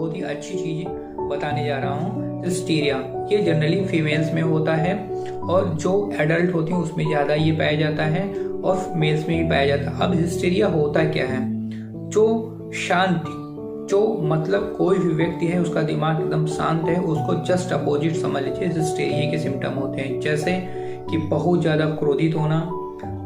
बहुत ही अच्छी चीज बताने जा रहा हूँ। हिस्टीरिया ये जनरली फीमेल्स में होता है और जो एडल्ट होती हैं उसमें ज़्यादा ये पाया जाता है और मेल्स में भी पाया जाता है। अब हिस्टीरिया होता क्या है? जो शांति, जो मतलब कोई भी व्यक्ति है उसका दिमाग एकदम शांत है, उसको जस्ट अपोजिट समझ लीजिए हिस्टीरिया के सिम्टम होते हैं। जैसे कि बहुत ज़्यादा क्रोधित होना,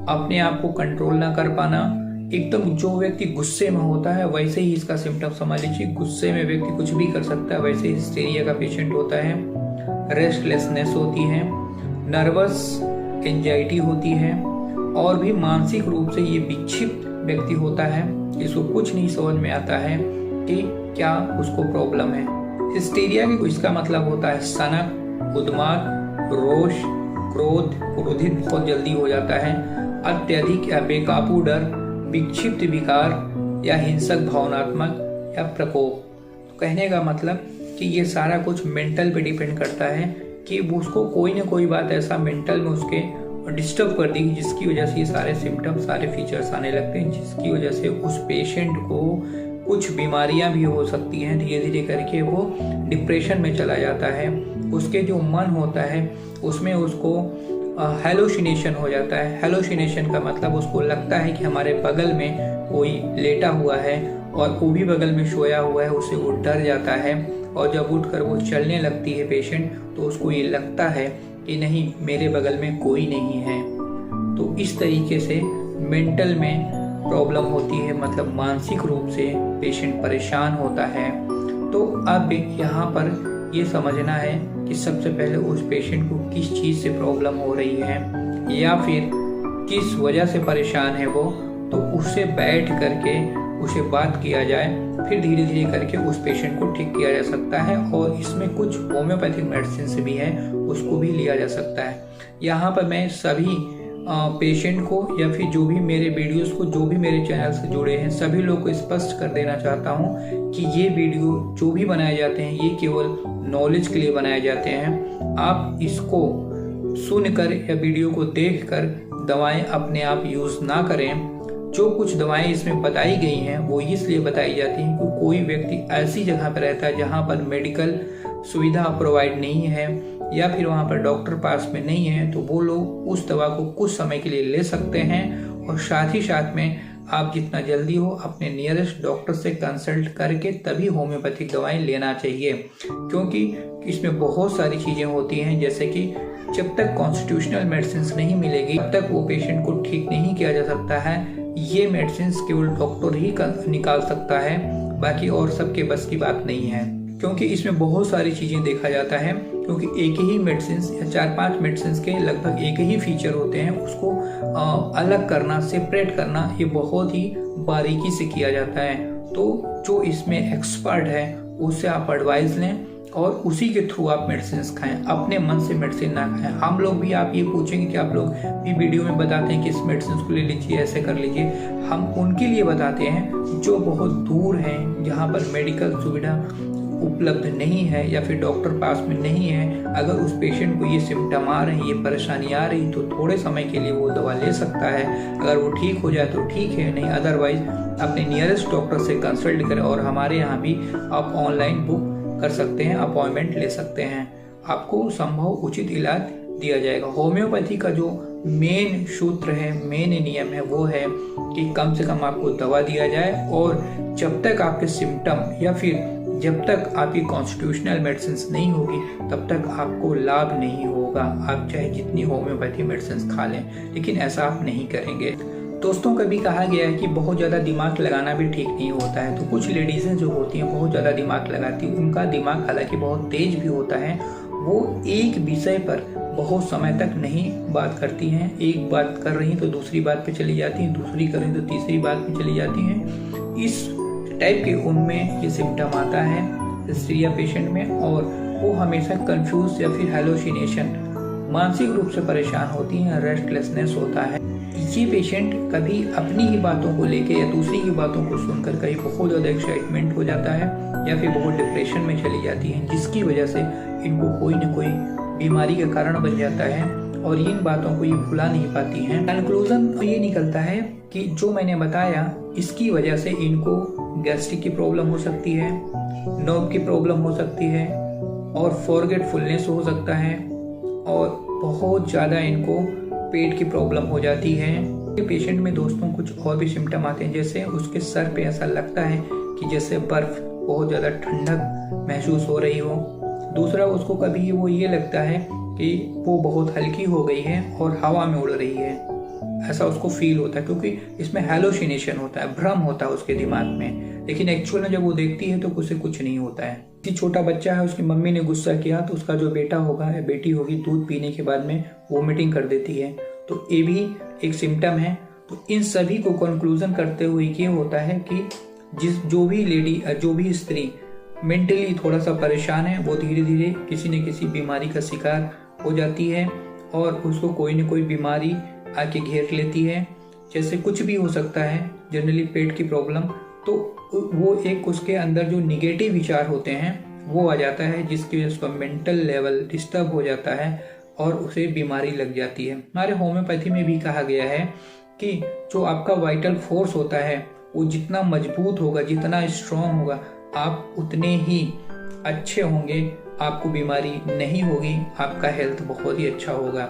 अपने आप को कंट्रोल ना कर पाना, एकदम जो व्यक्ति गुस्से में होता है वैसे ही इसका सिम्टम समझ लीजिए, गुस्से में व्यक्ति कुछ भी कर सकता है, वैसे हिस्टीरिया का पेशेंट होता है। रेस्टलेसनेस होती है, नर्वस एंजाइटी होती है और भी मानसिक रूप से ये विक्षिप्त व्यक्ति होता है। इसको कुछ नहीं समझ में आता है कि क्या उसको प्रॉब्लम है। हिस्टीरिया के इसका मतलब होता है सनक, उन्माद, रोष, क्रोध, क्रोधित बहुत जल्दी हो जाता है, अत्यधिक या बेकाबू डर, विक्षिप्त विकार या हिंसक भावनात्मक या प्रकोप। तो कहने का मतलब कि ये सारा कुछ मेंटल पे डिपेंड करता है कि उसको कोई ना कोई बात ऐसा मेंटल में उसके डिस्टर्ब कर दी जिसकी वजह से ये सारे सिम्टम्स, सारे फीचर्स आने लगते हैं, जिसकी वजह से उस पेशेंट को कुछ बीमारियां भी हो सकती हैं। धीरे धीरे करके वो डिप्रेशन में चला जाता है, उसके जो मन होता है उसमें उसको हेलोसिनेशन हो जाता है। हेलोसिनेशन का मतलब उसको लगता है कि हमारे बगल में कोई लेटा हुआ है और वो भी बगल में सोया हुआ है, उससे वो डर जाता है और जब उठकर वो चलने लगती है पेशेंट तो उसको ये लगता है कि नहीं मेरे बगल में कोई नहीं है। तो इस तरीके से मेंटल में प्रॉब्लम होती है, मतलब मानसिक रूप से पेशेंट परेशान होता है। तो अब यहाँ पर ये समझना है कि सबसे पहले उस पेशेंट को किस चीज़ से प्रॉब्लम हो रही है या फिर किस वजह से परेशान है वो, तो उससे बैठ करके उसे बात किया जाए, फिर धीरे धीरे करके उस पेशेंट को ठीक किया जा सकता है। और इसमें कुछ होम्योपैथिक मेडिसिन भी है, उसको भी लिया जा सकता है। यहाँ पर मैं सभी पेशेंट को या फिर जो भी मेरे वीडियोस को, जो भी मेरे चैनल से जुड़े हैं, सभी लोग को स्पष्ट कर देना चाहता हूँ कि ये वीडियो जो भी बनाए जाते हैं ये केवल नॉलेज के लिए बनाए जाते हैं। आप इसको सुनकर या वीडियो को देखकर दवाएं अपने आप यूज़ ना करें। जो कुछ दवाएं इसमें बताई गई हैं वो इसलिए बताई जाती हैं कि कोई व्यक्ति ऐसी जगह पर रहता है जहाँ पर मेडिकल सुविधा प्रोवाइड नहीं है या फिर वहाँ पर डॉक्टर पास में नहीं है, तो वो लोग उस दवा को कुछ समय के लिए ले सकते हैं। और साथ ही साथ में आप जितना जल्दी हो अपने नियरेस्ट डॉक्टर से कंसल्ट करके तभी होम्योपैथिक दवाएं लेना चाहिए, क्योंकि इसमें बहुत सारी चीज़ें होती हैं। जैसे कि जब तक कॉन्स्टिट्यूशनल मेडिसिन नहीं मिलेगी तब तक वो पेशेंट को ठीक नहीं किया जा सकता है। ये मेडिसिन केवल डॉक्टर ही निकाल सकता है, बाकी और सबके बस की बात नहीं है, क्योंकि इसमें बहुत सारी चीज़ें देखा जाता है। क्योंकि एक ही मेडिसिन या 4-5 मेडिसिन के लगभग एक ही फीचर होते हैं, उसको अलग करना, सेपरेट करना, ये बहुत ही बारीकी से किया जाता है। तो जो इसमें एक्सपर्ट है उससे आप एडवाइस लें और उसी के थ्रू आप मेडिसिन खाएं, अपने मन से मेडिसिन ना खाएं। हम लोग भी, आप ये पूछेंगे कि आप लोग भी वीडियो में बताते हैं कि इस मेडिसिन को ले लीजिए, ऐसे कर लीजिए। हम उनके लिए बताते हैं जो बहुत दूर हैं, जहाँ पर मेडिकल सुविधा उपलब्ध नहीं है या फिर डॉक्टर पास में नहीं है। अगर उस पेशेंट को ये सिम्टम आ रहे हैं, ये परेशानी आ रही, तो थोड़े समय के लिए वो दवा ले सकता है। अगर वो ठीक हो जाए तो ठीक है, नहीं अदरवाइज अपने नियरेस्ट डॉक्टर से कंसल्ट करें। और हमारे यहाँ भी आप ऑनलाइन बुक कर सकते हैं, अपॉइंटमेंट ले सकते हैं, आपको संभव उचित इलाज दिया जाएगा। होम्योपैथी का जो मेन सूत्र है, मेन नियम है, वो है कि कम से कम आपको दवा दिया जाए और जब तक आपके सिम्टम या फिर जब तक आपकी कॉन्स्टिट्यूशनल मेडिसिन नहीं होगी तब तक आपको लाभ नहीं होगा। आप चाहे जितनी होम्योपैथी मेडिसिन खा लें, लेकिन ऐसा आप नहीं करेंगे। दोस्तों, कभी कहा गया है कि बहुत ज़्यादा दिमाग लगाना भी ठीक नहीं होता है। तो कुछ लेडीज़ें जो होती हैं बहुत ज़्यादा दिमाग लगाती हैं, उनका दिमाग हालांकि बहुत तेज भी होता है, वो एक विषय पर बहुत समय तक नहीं बात करती हैं। एक बात कर रही तो दूसरी बात पे चली जाती हैं, दूसरी कर रही तो तीसरी बात पे चली जाती हैं। इस टाइप के उनमें ये सिम्टम आता है हिस्टीरिया पेशेंट में, और वो हमेशा कंफ्यूज या फिर हेलोसिनेशन, मानसिक रूप से परेशान होती हैं, रेस्टलेसनेस होता है। ये पेशेंट कभी अपनी ही बातों को लेके या दूसरी की बातों को सुनकर कहीं बहुत ज़्यादा एक्साइटमेंट हो जाता है या फिर बहुत डिप्रेशन में चली जाती हैं, जिसकी वजह से इनको कोई न कोई बीमारी का कारण बन जाता है और इन बातों को ये भुला नहीं पाती हैं। कंक्लूजन ये निकलता है कि जो मैंने बताया इसकी वजह से इनको गैस्ट्रिक की प्रॉब्लम हो सकती है, नर्व की प्रॉब्लम हो सकती है और फॉरगेटफुलनेस हो सकता है और बहुत ज़्यादा इनको पेट की प्रॉब्लम हो जाती है। पेशेंट में दोस्तों कुछ और भी सिम्टम आते हैं, जैसे उसके सर पे ऐसा लगता है कि जैसे बर्फ, बहुत ज़्यादा ठंडक महसूस हो रही हो। दूसरा, उसको कभी वो ये लगता है कि वो बहुत हल्की हो गई है और हवा में उड़ रही है, ऐसा उसको फील होता है, क्योंकि इसमें हैलोसिनेशन होता है, भ्रम होता है उसके दिमाग में। लेकिन एक्चुअल में जब वो देखती है तो उसे कुछ नहीं होता है। किसी छोटा बच्चा है, उसकी मम्मी ने गुस्सा किया तो उसका जो बेटा होगा या बेटी होगी, दूध पीने के बाद में वोमिटिंग कर देती है, तो ये भी एक सिम्टम है। तो इन सभी को कंक्लूजन करते हुए ये होता है कि जो भी स्त्री मेंटली थोड़ा सा परेशान है, वो धीरे धीरे किसी न किसी बीमारी का शिकार हो जाती है और उसको कोई न कोई बीमारी आके घेर लेती है। जैसे कुछ भी हो सकता है, जनरली पेट की प्रॉब्लम, तो वो एक उसके अंदर जो निगेटिव विचार होते हैं वो आ जाता है, जिसकी वजह से उसका मेंटल लेवल डिस्टर्ब हो जाता है और उसे बीमारी लग जाती है। हमारे होम्योपैथी में भी कहा गया है कि जो आपका वाइटल फोर्स होता है वो जितना मजबूत होगा, जितना स्ट्रॉन्ग होगा, आप उतने ही अच्छे होंगे, आपको बीमारी नहीं होगी, आपका हेल्थ बहुत ही अच्छा होगा।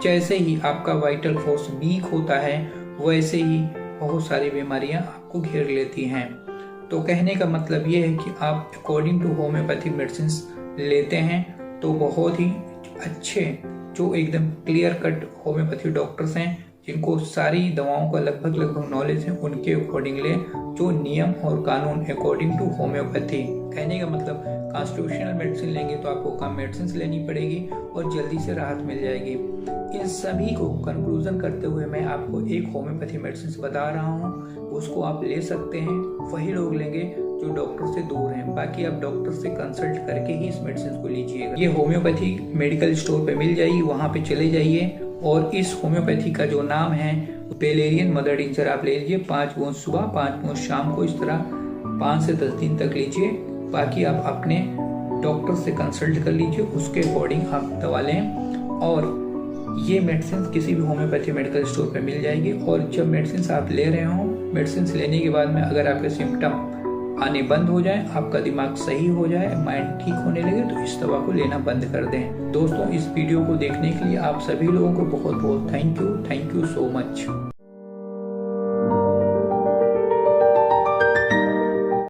जैसे ही आपका वाइटल फोर्स वीक होता है, वैसे ही बहुत सारी बीमारियां आपको घेर लेती हैं। तो कहने का मतलब ये है कि आप अकॉर्डिंग टू होम्योपैथिक मेडिसिन लेते हैं तो बहुत ही अच्छे, जो एकदम क्लियर कट होम्योपैथी डॉक्टर्स हैं, जिनको सारी दवाओं का लगभग नॉलेज है, उनके अकॉर्डिंगली जो नियम और कानून अकॉर्डिंग टू होम्योपैथी। कहने का मतलब कॉन्स्टिट्यूशनल मेडिसिन लेंगे तो आपको कम मेडिसिन लेनी पड़ेगी और जल्दी से राहत मिल जाएगी। इन सभी को कंक्लूजन करते हुए मैं आपको एक होम्योपैथी मेडिसिन बता रहा हूँ, उसको आप ले सकते हैं। वही लोग लेंगे जो डॉक्टर से दूर हैं, बाकी आप डॉक्टर से कंसल्ट करके ही इस मेडिसिन को लीजिएगा। ये होम्योपैथी मेडिकल स्टोर पे मिल जाएगी, वहाँ पे चले जाइए और इस होम्योपैथी का जो नाम है पेलेरियन मदर टिंचर आप ले लीजिए। 5 बूंद सुबह, 5 बूंद शाम को, इस तरह 5 से 10 दिन तक लीजिए। बाकी आप अपने डॉक्टर से कंसल्ट कर लीजिए, उसके अकॉर्डिंग आप दवा लें। और ये मेडिसिन किसी भी होम्योपैथी मेडिकल स्टोर पे मिल जाएगी। और जब मेडिसिन आप ले रहे हो, मेडिसिन लेने के बाद में अगर आपके सिम्टम आने बंद हो जाए, आपका दिमाग सही हो जाए, माइंड ठीक होने लगे, तो इस दवा को लेना बंद कर दें। दोस्तों, इस वीडियो को देखने के लिए आप सभी लोगों को बहुत बहुत थैंक यू सो मच।